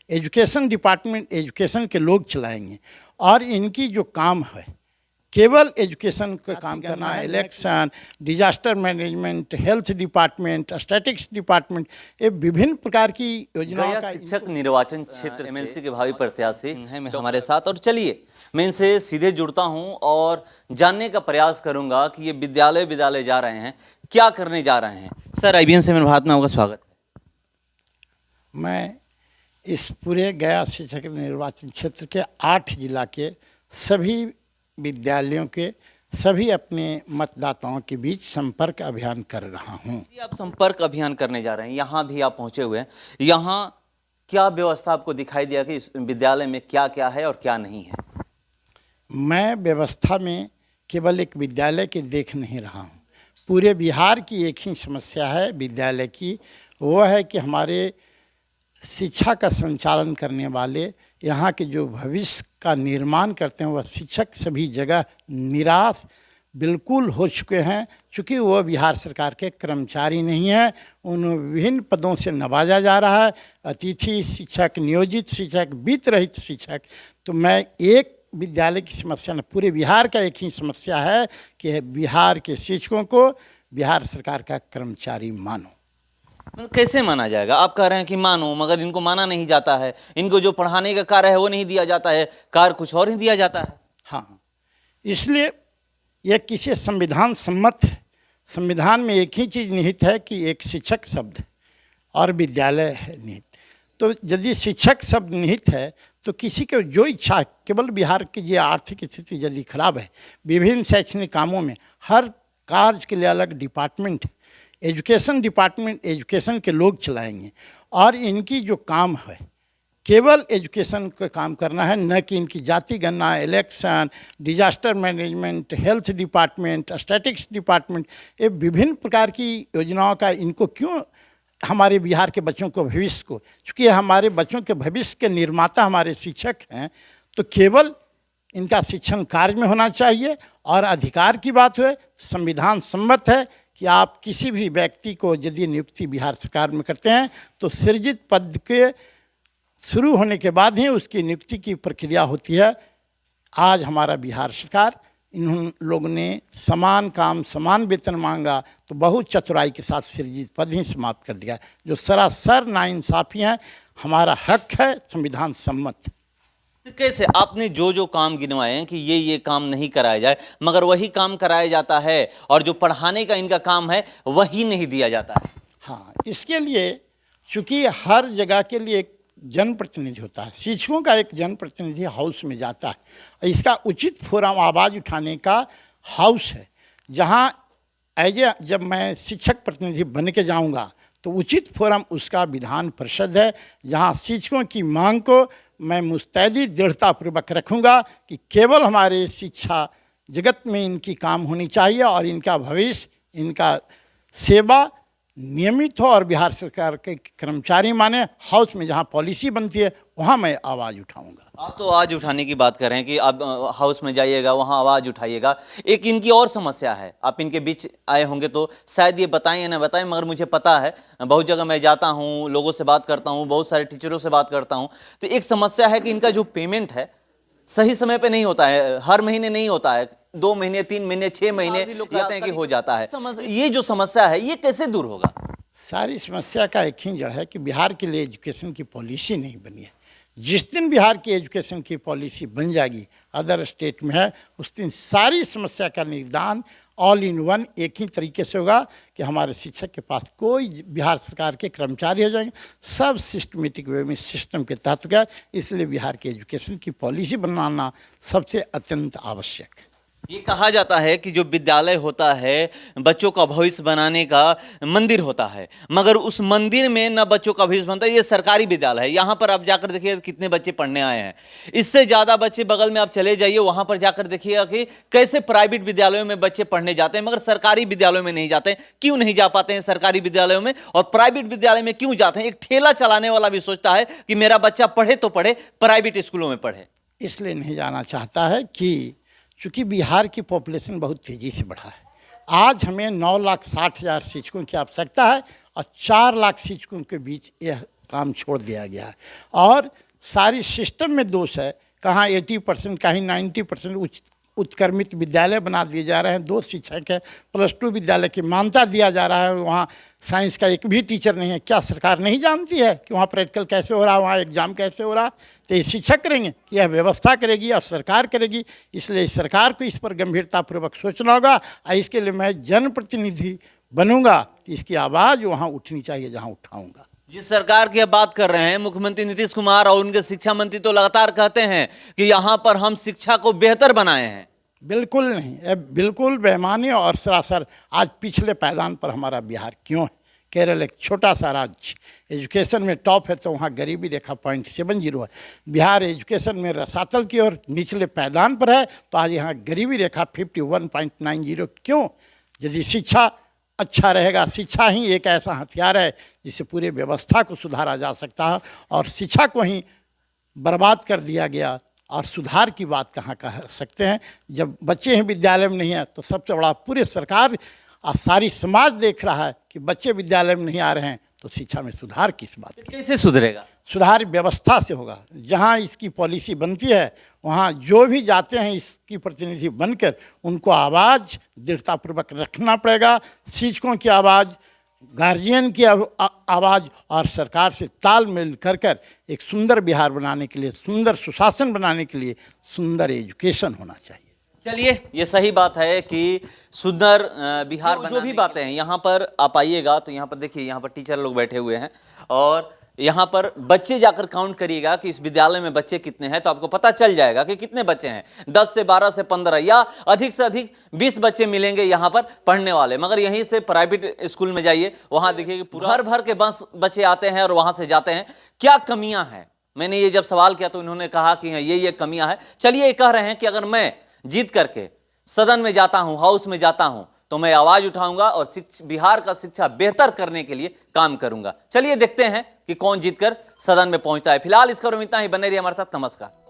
Education department education के लोग चलाएंगे और इनकी जो काम है केवल एजुकेशन का काम करना है। Election, disaster management, health department, statics department, ये विभिन्न प्रकार की योजनाओं का शिक्षक निर्वाचन क्षेत्र एमएलसी के भावी प्रत्याशी हैं हमारे साथ। और चलिए मैं इनसे सीधे जुड़ता हूं और जानने का प्रयास करूंगा कि ये विद्यालय जा रहे हैं, क्या करने जा रहे हैं। सर, IBN से मेरे भारत में आपका स्वागत है। मैं इस पूरे गया शिक्षक निर्वाचन क्षेत्र के 8 जिला के सभी विद्यालयों के सभी अपने मतदाताओं के बीच संपर्क अभियान कर रहा हूं। आप संपर्क अभियान करने जा रहे हैं, यहाँ भी आप पहुंचे हुए हैं। यहाँ क्या व्यवस्था आपको दिखाई दिया कि इस विद्यालय में क्या क्या है और क्या नहीं है? मैं व्यवस्था में केवल एक विद्यालय के देख नहीं रहा हूँ। पूरे बिहार की एक ही समस्या है विद्यालय की, वो है कि हमारे शिक्षा का संचालन करने वाले, यहाँ के जो भविष्य का निर्माण करते हैं, वह शिक्षक सभी जगह निराश बिल्कुल हो चुके हैं। चूँकि वह बिहार सरकार के कर्मचारी नहीं हैं, उन विभिन्न पदों से नवाजा जा रहा है, अतिथि शिक्षक, नियोजित शिक्षक, वित्त रहित शिक्षक। तो मैं एक विद्यालय की समस्या न, पूरे बिहार का एक ही समस्या है कि बिहार के शिक्षकों को बिहार सरकार का कर्मचारी मानो। कैसे माना जाएगा? आप कह रहे हैं कि मानो, मगर इनको माना नहीं जाता है। इनको जो पढ़ाने का कार्य है वो नहीं दिया जाता है, कार्य कुछ और ही दिया जाता है। हाँ, इसलिए यह किसी संविधान सम्मत है। संविधान में एक ही चीज़ निहित है कि एक शिक्षक शब्द और विद्यालय है निहित। तो यदि शिक्षक शब्द निहित है तो किसी को जो इच्छा, केवल बिहार की ये आर्थिक स्थिति यदि खराब है, विभिन्न शैक्षणिक कामों में हर कार्य के लिए अलग डिपार्टमेंट, एजुकेशन डिपार्टमेंट एजुकेशन के लोग चलाएंगे और इनकी जो काम है केवल एजुकेशन का काम करना है, न कि इनकी जाति गणना, election, disaster management, health department, statics department, ये विभिन्न प्रकार की योजनाओं का इनको क्यों, हमारे बिहार के बच्चों को भविष्य को, चूँकि हमारे बच्चों के भविष्य के निर्माता हमारे शिक्षक हैं, तो केवल इनका शिक्षण कार्य में होना चाहिए। और अधिकार की बात हुए, संविधान सम्मत है कि आप किसी भी व्यक्ति को यदि नियुक्ति बिहार सरकार में करते हैं तो सृजित पद के शुरू होने के बाद ही उसकी नियुक्ति की प्रक्रिया होती है। आज हमारा बिहार सरकार, इन लोगों ने समान काम समान वेतन मांगा तो बहुत चतुराई के साथ सृजित पद ही समाप्त कर दिया, जो सरासर नाइंसाफ़ी है। हमारा हक है संविधान सम्मत। तो कैसे आपने जो काम गिनवाए हैं कि ये काम नहीं कराया जाए, मगर वही काम कराया जाता है और जो पढ़ाने का इनका काम है वही नहीं दिया जाता है? हाँ, इसके लिए चूँकि हर जगह के लिए एक जनप्रतिनिधि होता है, शिक्षकों का एक जनप्रतिनिधि हाउस में जाता है। इसका उचित फोरम आवाज़ उठाने का हाउस है, जहाँ जब मैं शिक्षक प्रतिनिधि बन के जाऊँगा तो उचित फोरम उसका विधान परिषद है, जहाँ शिक्षकों की मांग को मैं मुस्तैदी दृढ़तापूर्वक रखूँगा कि केवल हमारे शिक्षा जगत में इनकी काम होनी चाहिए और इनका भविष्य, इनका सेवा नियमित हो और बिहार सरकार के कर्मचारी माने। हाउस में जहाँ पॉलिसी बनती है वहाँ मैं आवाज़ उठाऊंगा। आप तो आवाज़ उठाने की बात कर रहे हैं कि आप हाउस में जाइएगा, वहाँ आवाज़ उठाइएगा। एक इनकी और समस्या है, आप इनके बीच आए होंगे तो शायद ये बताएं या ना बताएं, मगर मुझे पता है, बहुत जगह मैं जाता हूँ, लोगों से बात करता हूँ, बहुत सारे टीचरों से बात करता हूँ, तो एक समस्या है कि इनका जो पेमेंट है सही समय पर नहीं होता है, हर महीने नहीं होता है, 2 महीने 3 महीने 6 महीने लोग कहते हैं कि हो जाता है। ये जो समस्या है ये कैसे दूर होगा? सारी समस्या का एक ही जड़ है कि बिहार के लिए एजुकेशन की पॉलिसी नहीं बनी है। जिस दिन बिहार की एजुकेशन की पॉलिसी बन जाएगी, अदर स्टेट में है, उस दिन सारी समस्या का निदान ऑल इन वन एक ही तरीके से होगा कि हमारे शिक्षक के पास कोई बिहार सरकार के कर्मचारी हो जाएंगे, सब सिस्टमेटिक वे में सिस्टम के तहत होगा। इसलिए बिहार की एजुकेशन की पॉलिसी बनाना सबसे अत्यंत आवश्यक है। ये कहा जाता है कि जो विद्यालय होता है बच्चों का भविष्य बनाने का मंदिर होता है, मगर उस मंदिर में न बच्चों का भविष्य बनता है। ये सरकारी विद्यालय है, यहाँ पर आप जाकर देखिए कितने बच्चे पढ़ने आए हैं। इससे ज़्यादा बच्चे बगल में आप चले जाइए, वहाँ पर जाकर देखिएगा कि कैसे प्राइवेट विद्यालयों में बच्चे पढ़ने जाते हैं, मगर सरकारी विद्यालयों में नहीं जाते हैं। क्यों नहीं जा पाते हैं सरकारी विद्यालयों में और प्राइवेट विद्यालय में क्यों जाते हैं? एक ठेला चलाने वाला भी सोचता है कि मेरा बच्चा पढ़े तो पढ़े, प्राइवेट स्कूलों में पढ़े। इसलिए नहीं जाना चाहता है कि चूँकि बिहार की पॉपुलेशन बहुत तेज़ी से बढ़ा है। आज हमें 9,60,000 शिक्षकों की आवश्यकता है और 4 लाख शिक्षकों के बीच यह काम छोड़ दिया गया है और सारी सिस्टम में दोष है। कहाँ 80%, कहीं 90% उत्क्रमित विद्यालय बना दिए जा रहे हैं। 2 शिक्षक है, +2 विद्यालय की मान्यता दिया जा रहा है, वहाँ साइंस का एक भी टीचर नहीं है। क्या सरकार नहीं जानती है कि वहाँ प्रैक्टिकल कैसे हो रहा है, वहाँ एग्जाम कैसे हो रहा है? तो ये शिक्षक करेंगे कि यह व्यवस्था करेगी और सरकार करेगी। इसलिए सरकार को इस पर गंभीरतापूर्वक सोचना होगा और इसके लिए मैं जनप्रतिनिधि बनूंगा कि इसकी आवाज़ वहाँ उठनी चाहिए जहाँ उठाऊंगा। जिस सरकार की अब बात कर रहे हैं, मुख्यमंत्री नीतीश कुमार और उनके शिक्षा मंत्री तो लगातार कहते हैं कि यहाँ पर हम शिक्षा को बेहतर बनाए हैं। बिल्कुल नहीं, ये बिल्कुल बेईमानी और सरासर। आज पिछले पायदान पर हमारा बिहार क्यों है? केरल एक छोटा सा राज्य, एजुकेशन में टॉप है, तो वहाँ गरीबी रेखा 0.70 है। बिहार एजुकेशन में रसातल की ओर निचले पायदान पर है, तो आज यहाँ गरीबी रेखा 51.90 क्यों? यदि शिक्षा अच्छा रहेगा, शिक्षा ही एक ऐसा हथियार है जिससे पूरे व्यवस्था को सुधारा जा सकता है और शिक्षा को ही बर्बाद कर दिया गया और सुधार की बात कहाँ कह सकते हैं? जब बच्चे ही विद्यालय में नहीं हैं तो सबसे बड़ा पूरे सरकार और सारी समाज देख रहा है कि बच्चे विद्यालय में नहीं आ रहे हैं, तो शिक्षा में सुधार किस बात की? कैसे सुधरेगा? सुधार व्यवस्था से होगा। जहाँ इसकी पॉलिसी बनती है वहाँ जो भी जाते हैं इसकी प्रतिनिधि बनकर उनको आवाज़ दृढ़तापूर्वक रखना पड़ेगा। शिक्षकों की आवाज़, गार्जियन की आवाज़ और सरकार से तालमेल कर एक सुंदर बिहार बनाने के लिए, सुंदर सुशासन बनाने के लिए सुंदर एजुकेशन होना चाहिए। चलिए, ये सही बात है कि सुंदर बिहार जो भी बातें हैं, यहाँ पर आप आइएगा तो यहाँ पर देखिए, यहाँ पर टीचर लोग बैठे हुए हैं और यहाँ पर बच्चे जाकर काउंट करिएगा कि इस विद्यालय में बच्चे कितने हैं, तो आपको पता चल जाएगा कि कितने बच्चे हैं। 10 से 12 से 15 या अधिक से अधिक 20 बच्चे मिलेंगे यहाँ पर पढ़ने वाले। मगर यहीं से प्राइवेट स्कूल में जाइए, वहाँ देखिए कि पूरा भर के बच्चे आते हैं और वहाँ से जाते हैं। क्या कमियाँ हैं? मैंने ये जब सवाल किया तो इन्होंने कहा कि ये कमियाँ हैं। चलिए, ये कह रहे हैं कि अगर मैं जीत करके सदन में जाता हूँ, हाउस में जाता हूँ, तो मैं आवाज उठाऊंगा और बिहार का शिक्षा बेहतर करने के लिए काम करूंगा। चलिए देखते हैं कि कौन जीतकर सदन में पहुंचता है। फिलहाल इस खबर में इतना ही। बने रहिए हमारे साथ। नमस्कार।